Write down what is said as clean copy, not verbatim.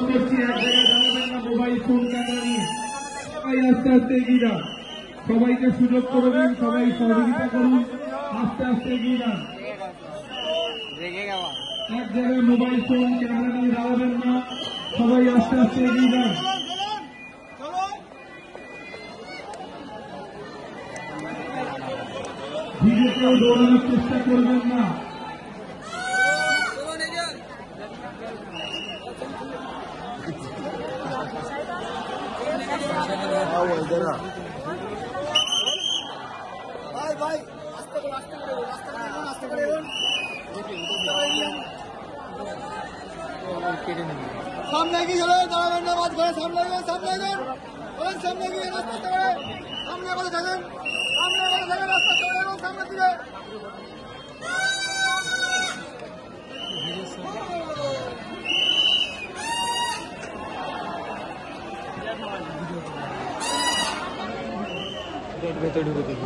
করছি, এক জায়গায় দাঁড়াবেন না, মোবাইল ফোন ক্যামেরা নিয়ে সবাই আস্তে আস্তে এগিয়ে যান। সবাইকে সুযোগ করে দিন, সবাই সহযোগিতা করুন, আস্তে আস্তে এগিয়ে যান। এক জায়গায় মোবাইল ফোন ক্যামেরা নিয়ে দাঁড়াবেন না, সবাই আস্তে আস্তে এগিয়ে যান। ভিডিওতেও দৌড়ানোর চেষ্টা করবেন না। সামনে গিয়ে চলে দাঁড়াবেন না, মাঝ ঘরে সামনে গিয়ে সামনে গিয়ে সামনে গিয়ে রাস্তা চলে সামনে করে থাকেন, সামনে করে থাকেন, রাস্তা চলে এবং সামনে দিকে ভেতরে ঢুকে দেখি।